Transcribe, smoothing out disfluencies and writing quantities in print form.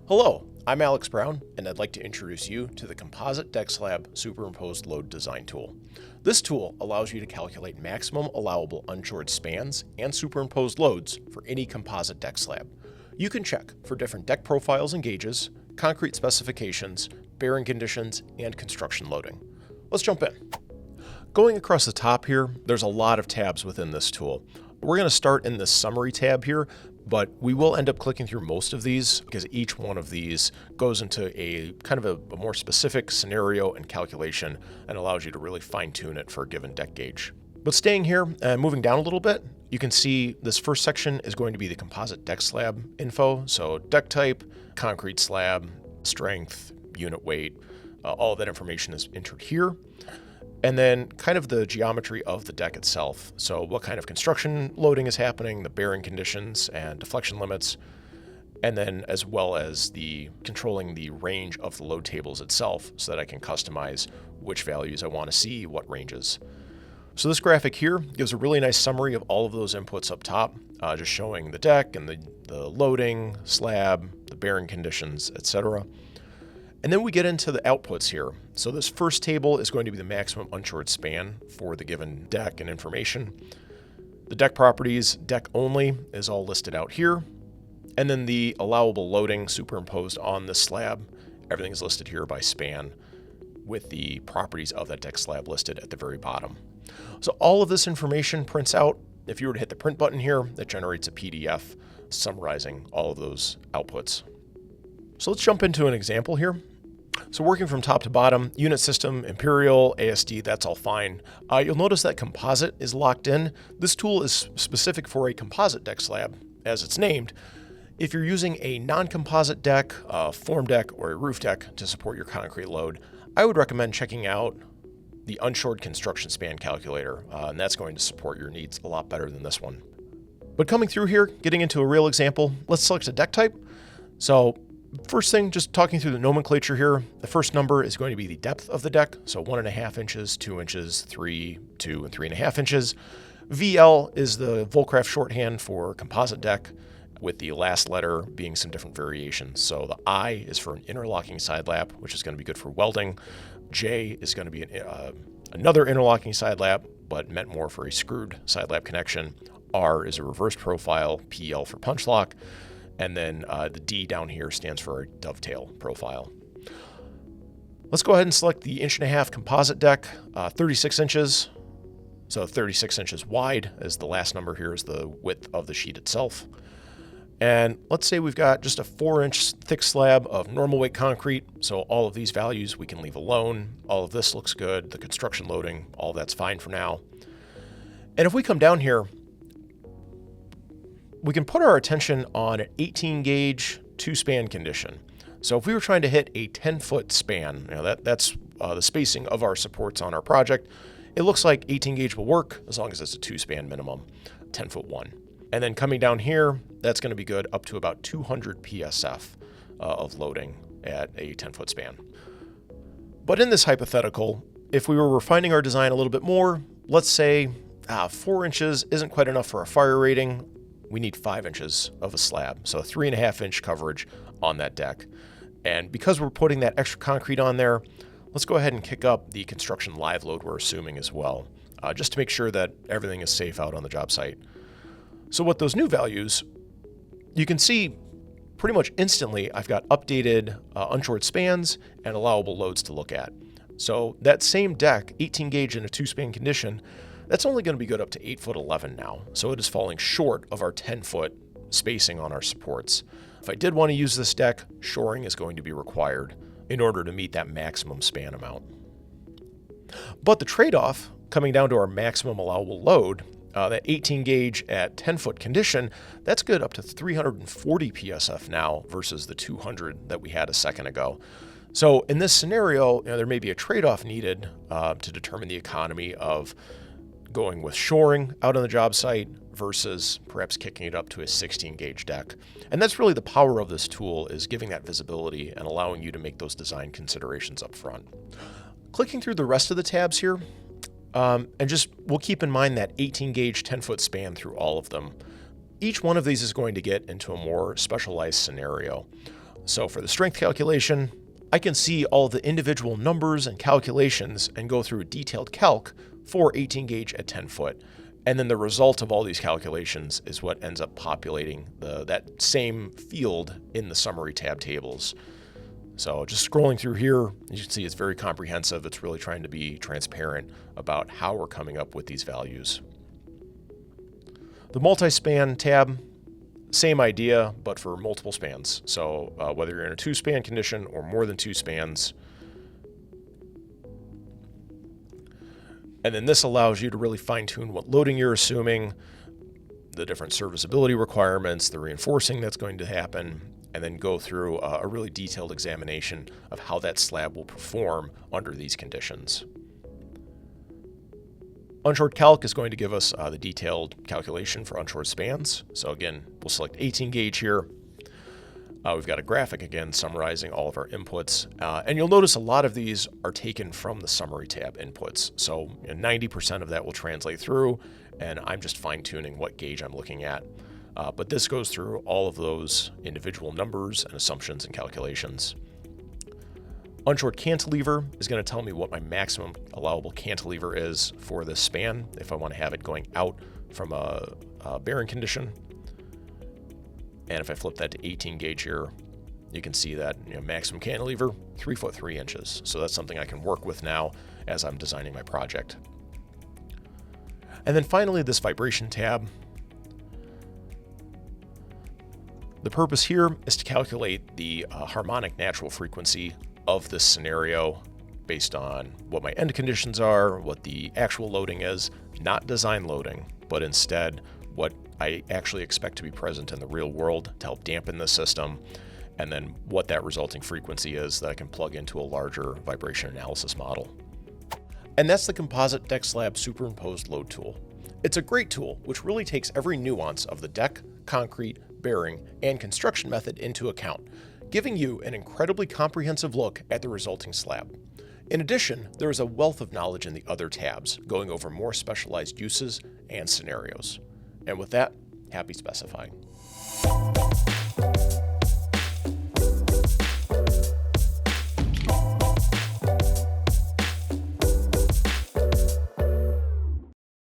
Hello, I'm Alex Brown, and I'd like to introduce you to the Composite Deck-Slab Superimposed Load Design Tool. This tool allows you to calculate maximum allowable unshored spans and superimposed loads for any composite deck slab. You can check for different deck profiles and gauges, concrete specifications, bearing conditions, and construction loading. Let's jump in. Going across the top here, there's a lot of tabs within this tool. We're going to start in the summary tab here, but we will end up clicking through most of these because each one of these goes into a kind of a more specific scenario and calculation and allows you to really fine tune it for a given deck gauge. But staying here and moving down a little bit, you can see this first section is going to be the composite deck slab info. So deck type, concrete slab, strength, unit weight, all of that information is entered here. And then kind of the geometry of the deck itself. So what kind of construction loading is happening, the bearing conditions and deflection limits, and then as well as the controlling the range of the load tables itself so that I can customize which values I want to see, what ranges. So this graphic here gives a really nice summary of all of those inputs up top, just showing the deck and the loading, slab, the bearing conditions, etc. And then we get into the outputs here. So this first table is going to be the maximum unshored span for the given deck and information. The deck properties, deck only, is all listed out here. And then the allowable loading superimposed on the slab, everything is listed here by span with the properties of that deck slab listed at the very bottom. So all of this information prints out. If you were to hit the print button here, that generates a PDF summarizing all of those outputs. So let's jump into an example here. So working from top to bottom, unit system, imperial, ASD, that's all fine. You'll notice that composite is locked in. This tool is specific for a composite deck slab, as it's named. If you're using a non-composite deck, a form deck, or a roof deck to support your concrete load, I would recommend checking out the unshored construction span calculator, and that's going to support your needs a lot better than this one. But coming through here, getting into a real example, let's select a deck type. So first thing, just talking through the nomenclature here, the first number is going to be the depth of the deck. So 1.5 inches, 2 inches, 3, 2, and 3.5 inches. VL is the Vulcraft shorthand for composite deck, with the last letter being some different variations. So the I is for an interlocking side lap, which is going to be good for welding. J is going to be another interlocking side lap, but meant more for a screwed side lap connection. R is a reverse profile, PL for punch lock. And then the D down here stands for a dovetail profile. Let's go ahead and select the 1.5-inch composite deck, 36 inches. So 36 inches wide, as the last number here is the width of the sheet itself. And let's say we've got just a 4-inch thick slab of normal weight concrete. So all of these values we can leave alone. All of this looks good. The construction loading, all that's fine for now. And if we come down here, we can put our attention on an 18 gauge 2-span condition. So if we were trying to hit a 10-foot span, that's the spacing of our supports on our project, it looks like 18 gauge will work as long as it's a 2-span minimum, 10-foot one. And then coming down here, that's going to be good up to about 200 PSF of loading at a 10-foot span. But in this hypothetical, if we were refining our design a little bit more, let's say 4 inches isn't quite enough for a fire rating. We need 5 inches of a slab, so a 3.5-inch coverage on that deck. And because we're putting that extra concrete on there, let's go ahead and kick up the construction live load we're assuming as well, just to make sure that everything is safe out on the job site. So with those new values, you can see pretty much instantly I've got updated unshored spans and allowable loads to look at. So that same deck, 18 gauge in a 2-span condition, that's only going to be good up to 8'11" now, so it is falling short of our 10-foot spacing on our supports. If I did want to use this deck, shoring is going to be required in order to meet that maximum span amount. But the trade-off, coming down to our maximum allowable load, that 18 gauge at 10-foot condition, that's good up to 340 PSF now versus the 200 that we had a second ago. So in this scenario, there may be a trade-off needed to determine the economy of going with shoring out on the job site versus perhaps kicking it up to a 16 gauge deck. And that's really the power of this tool, is giving that visibility and allowing you to make those design considerations up front. Clicking through the rest of the tabs here, we'll keep in mind that 18 gauge 10-foot span through all of them. Each one of these is going to get into a more specialized scenario. So for the strength calculation, I can see all the individual numbers and calculations and go through a detailed calc for 18 gauge at 10 foot. And then the result of all these calculations is what ends up populating that same field in the summary tab tables. So just scrolling through here, you can see it's very comprehensive. It's really trying to be transparent about how we're coming up with these values. The multi-span tab, same idea, but for multiple spans. So whether you're in a 2-span condition or more than 2 spans. And then this allows you to really fine-tune what loading you're assuming, the different serviceability requirements, the reinforcing that's going to happen, and then go through a really detailed examination of how that slab will perform under these conditions. Unshored calc is going to give us the detailed calculation for unshored spans. So again, we'll select 18 gauge here. We've got a graphic again summarizing all of our inputs. And you'll notice a lot of these are taken from the summary tab inputs. So 90% of that will translate through, and I'm just fine-tuning what gauge I'm looking at. But this goes through all of those individual numbers and assumptions and calculations. Unshored cantilever is going to tell me what my maximum allowable cantilever is for this span, if I want to have it going out from a bearing condition. And if I flip that to 18 gauge here, you can see that maximum cantilever, 3 foot 3 inches. So that's something I can work with now as I'm designing my project. And then finally, this vibration tab. The purpose here is to calculate the harmonic natural frequency of this scenario based on what my end conditions are, what the actual loading is, not design loading, but instead what I actually expect to be present in the real world to help dampen the system, and then what that resulting frequency is that I can plug into a larger vibration analysis model. And that's the Composite Deck-Slab Superimposed load tool. It's a great tool which really takes every nuance of the deck, concrete, bearing, and construction method into account, giving you an incredibly comprehensive look at the resulting slab. In addition, there is a wealth of knowledge in the other tabs, going over more specialized uses and scenarios. And with that, happy specifying.